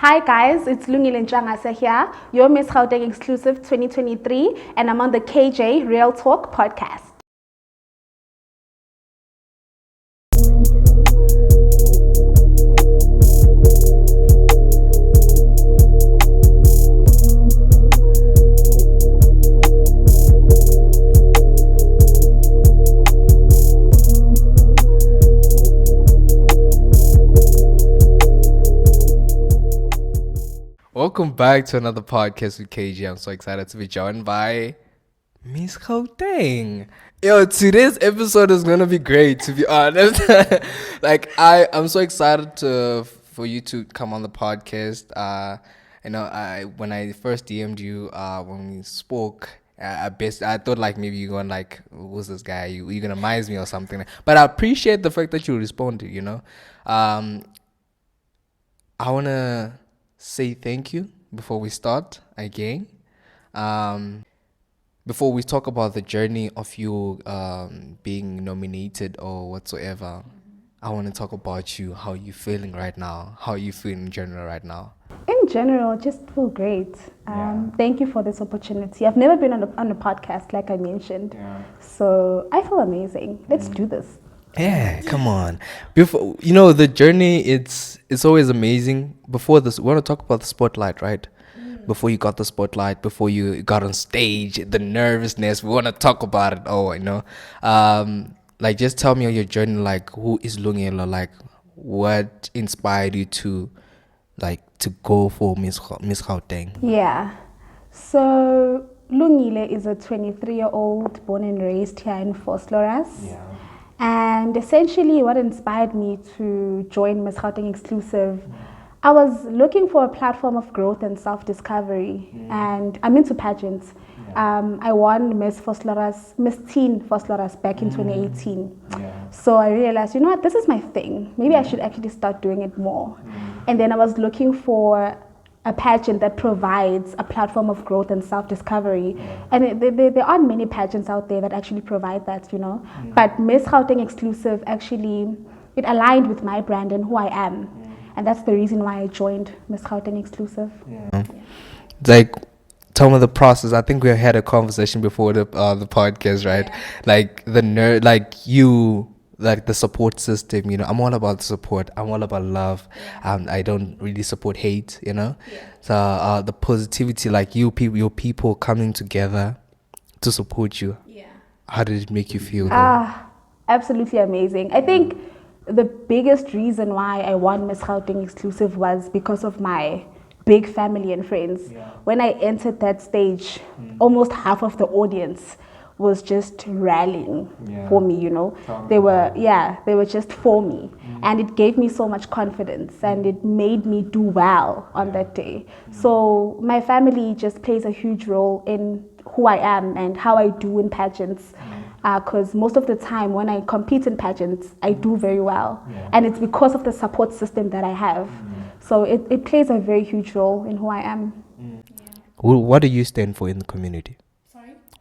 Hi guys, it's Lungile Ntshangase here, your Miss Gauteng Exclusive 2023, and I'm on the KJ Real Talk podcast. Welcome back to another podcast with KJ. I'm so excited to be joined by Miss Gauteng. Yo, today's episode is gonna be great, to be honest. I'm so excited for you to come on the podcast. When I first DM'd you, when we spoke, I thought like maybe you're going like, who's this guy? You're gonna miss me or something. But I appreciate the fact that you responded. I wanna say thank you before we start again. Before we talk about the journey of you being nominated or whatsoever, I want to talk about you. How are you feeling right now? How are you feeling in general right now? In general, just feel great. Thank you for this opportunity. I've never been on a podcast like I mentioned, so I feel amazing. Let's do this. Yeah, come on. Before the journey, it's always amazing. Before this, we want to talk about the spotlight, right? Before you got the spotlight, before you got on stage, the nervousness. We want to talk about it. Just tell me on your journey. Like, who is Lungile? Like, what inspired you to go for Miss Gauteng? Yeah. So Lungile is a 23-year-old born and raised here in Vosloorus. Yeah. And essentially what inspired me to join Miss Gauteng Exclusive, I was looking for a platform of growth and self-discovery, and I'm into pageants. I won Miss Teen Vosloorus back in 2018. So I realized, you know what, this is my thing. Maybe I should actually start doing it more. And then I was looking for a pageant that provides a platform of growth and self-discovery. And there aren't many pageants out there that actually provide that, But Miss Gauteng Exclusive actually, it aligned with my brand and who I am. And that's the reason why I joined Miss Gauteng Exclusive. Like, tell me the process. I think we had a conversation before the podcast, right? Like the support system, I'm all about support. I'm all about love. I don't really support hate, So the positivity, like your people coming together to support you. How did it make you feel? Absolutely amazing. I think the biggest reason why I won Miss Gauteng Exclusive was because of my big family and friends. When I entered that stage, almost half of the audience was just rallying for me, They were just for me. And it gave me so much confidence and it made me do well on that day. So my family just plays a huge role in who I am and how I do in pageants. Because most of the time when I compete in pageants, I do very well. And it's because of the support system that I have. So it plays a very huge role in who I am. What do you stand for in the community?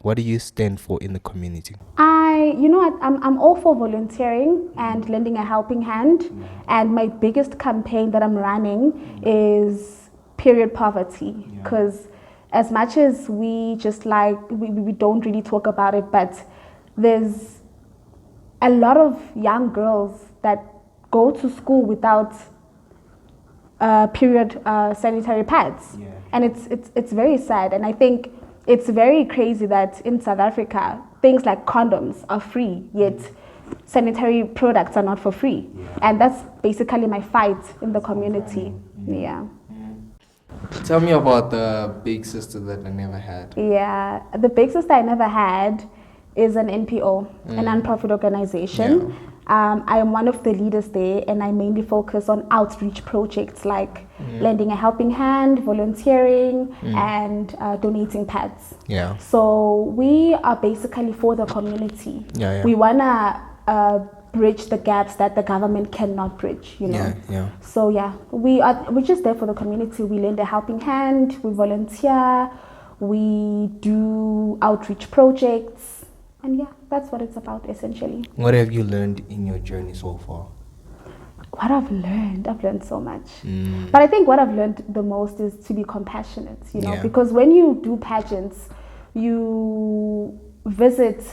What do you stand for in the community? I'm all for volunteering and lending a helping hand. And my biggest campaign that I'm running is period poverty. Because as much as we don't really talk about it, but there's a lot of young girls that go to school without period sanitary pads. And it's very sad. And I think it's very crazy that in South Africa, things like condoms are free, yet sanitary products are not for free. And that's basically my fight in the community. Tell me about the big sister that I never had. Yeah, the big sister I never had is an NPO, a non-profit organization. I am one of the leaders there, and I mainly focus on outreach projects like lending a helping hand, volunteering, and donating pads. So we are basically for the community. We want to bridge the gaps that the government cannot bridge, So we're just there for the community. We lend a helping hand, we volunteer, we do outreach projects. And that's what it's about essentially. What have you learned in your journey so far? What I've learned so much. But I think what I've learned the most is to be compassionate, you know, because when you do pageants, you visit,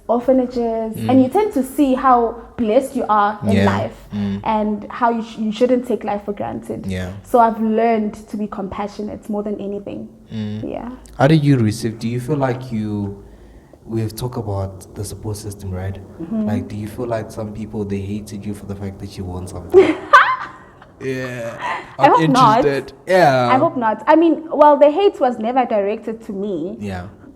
orphanages, and you tend to see how blessed you are in life and how you shouldn't take life for granted. So I've learned to be compassionate more than anything. How do you receive? Do you feel like we've talked about the support system, right? Like, do you feel like some people, they hated you for the fact that you won something? I hope interested. Not. I hope not. I mean, well, the hate was never directed to me.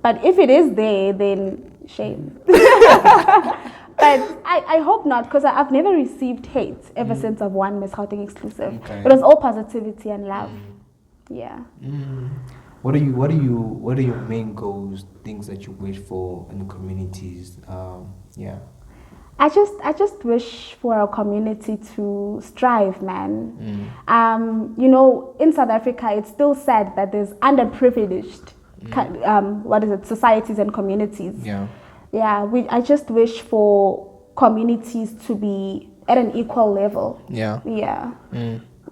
But if it is there, then shame. But I hope not, because I've never received hate ever since I've won Miss Gauteng Exclusive. It was all positivity and love. What are your main goals, things that you wish for in the communities? I just wish for our community to strive, man. You know, in South Africa, it's still sad that there's underprivileged societies and communities. I just wish for communities to be at an equal level.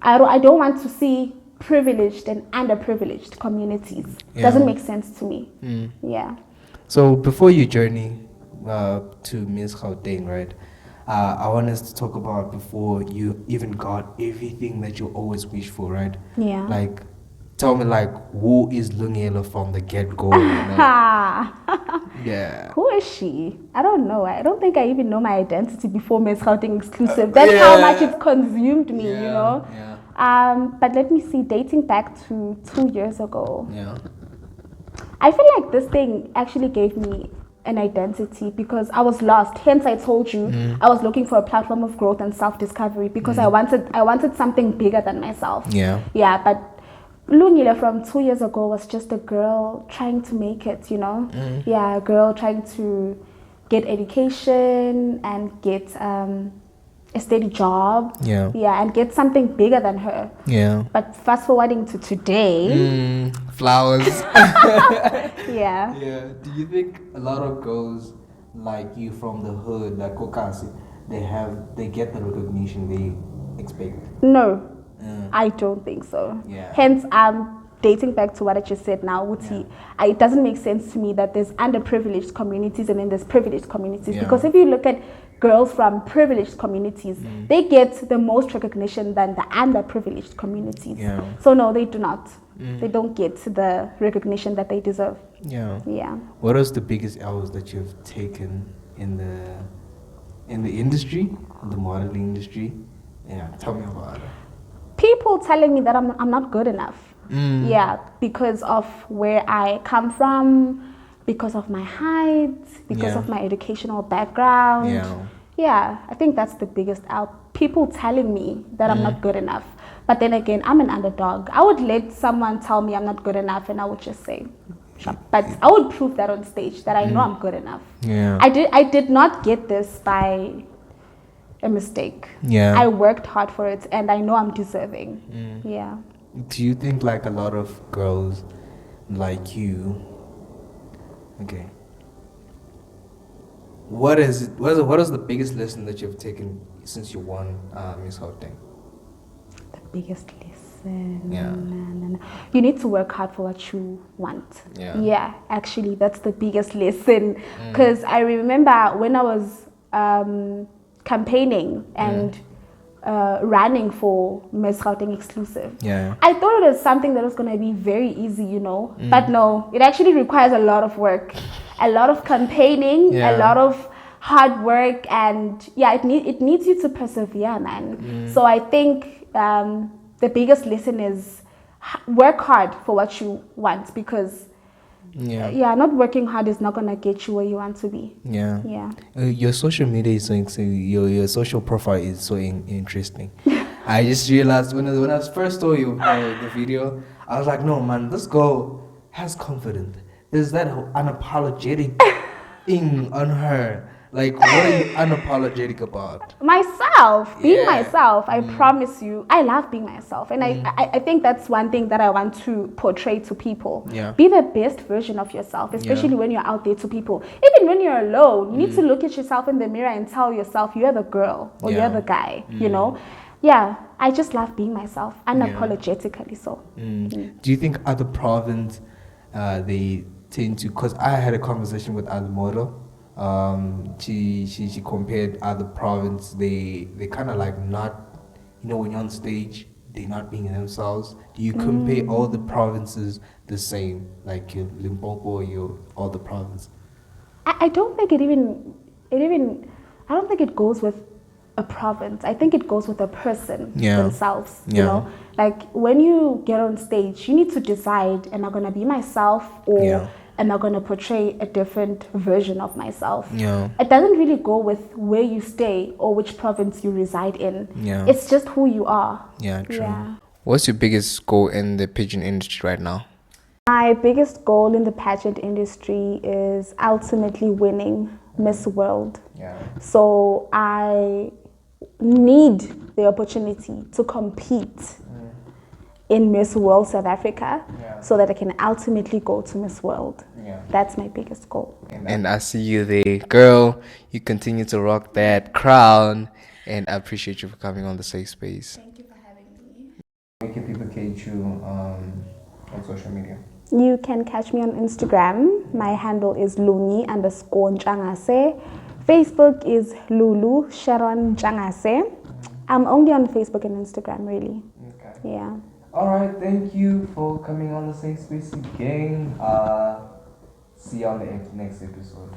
I don't want to see privileged and underprivileged communities. Doesn't make sense to me. So before you journey to Miss Gauteng, right, I want us to talk about before you even got everything that you always wish for, right? Like, tell me, like, who is Lungile from the get-go? You know? Who is she? I don't know. I don't think I even know my identity before Miss Gauteng Exclusive. That's how much it's consumed me, you know? But let me see, dating back to 2 years ago. I feel like this thing actually gave me an identity because I was lost. Hence, I told you I was looking for a platform of growth and self-discovery because I wanted something bigger than myself. But Lungile from 2 years ago was just a girl trying to make it, you know? A girl trying to get education and get a steady job. And get something bigger than her. But fast forwarding to today. Flowers. Do you think a lot of girls like you from the hood, like Kokasi, they get the recognition they expect? No. I don't think so. Hence, dating back to what I just said now, it doesn't make sense to me that there's underprivileged communities and then there's privileged communities. Because if you look at girls from privileged communities, they get the most recognition than the underprivileged communities. So no, they do not. They don't get the recognition that they deserve. What is the biggest L's that you've taken in the industry, the modeling industry? Tell me about it. People telling me that I'm not good enough. Because of where I come from, because of my height, because of my educational background. I think that's the biggest out. People telling me that I'm not good enough. But then again, I'm an underdog. I would let someone tell me I'm not good enough and I would just say, but I would prove that on stage that I know I'm good enough. I did not get this by a mistake. I worked hard for it and I know I'm deserving. Do you think like a lot of girls like you, what is the biggest lesson that you've taken since you won Miss Gauteng? The biggest lesson? You need to work hard for what you want. Actually, that's the biggest lesson. Because I remember when I was campaigning and running for Miss Gauteng Exclusive. I thought it was something that was going to be very easy, you know. But no, it actually requires a lot of work, a lot of campaigning, a lot of hard work, and it needs you to persevere, man. So I think the biggest lesson is work hard for what you want, because not working hard is not gonna get you where you want to be. Your social media is so your social profile is so interesting. I just realized when I first saw you the video, I was like, no man, this girl has confidence. There's that unapologetic thing on her. Like, what are you unapologetic about? Myself, being Yeah. myself. I promise you, I love being myself, and I think that's one thing that I want to portray to people. Yeah. Be the best version of yourself, especially when you're out there to people. Even when you're alone, you need to look at yourself in the mirror and tell yourself you're the girl or Yeah. you're the guy. You know, yeah. I just love being myself, unapologetically. So. Do you think other province, they tend to? Because I had a conversation with other model. She compared other province. They kind of like not, when you're on stage, they're not being themselves. Do you compare all the provinces the same, like your Limpopo, your all the provinces? I don't think I don't think it goes with a province. I think it goes with a person themselves. You know, like when you get on stage, you need to decide: am I gonna be myself, or am I gonna portray a different version of myself? Yeah. It doesn't really go with where you stay or which province you reside in. Yeah. It's just who you are. Yeah, true. Yeah. What's your biggest goal in the pigeon industry right now? My biggest goal in the pageant industry is ultimately winning Miss World. Yeah. So I need the opportunity to compete in Miss World South Africa so that I can ultimately go to Miss World. Yeah. That's my biggest goal. And I see you there. Girl, you continue to rock that crown. And I appreciate you for coming on the Safe Space. Thank you for having me. Where can people catch you on social media? You can catch me on Instagram. My handle is Lungile _Ntshangase. Facebook is Lungile Sharon Ntshangase. I'm only on Facebook and Instagram, really. Okay. Yeah. All right. Thank you for coming on the Safe Space again. See you on the next episode.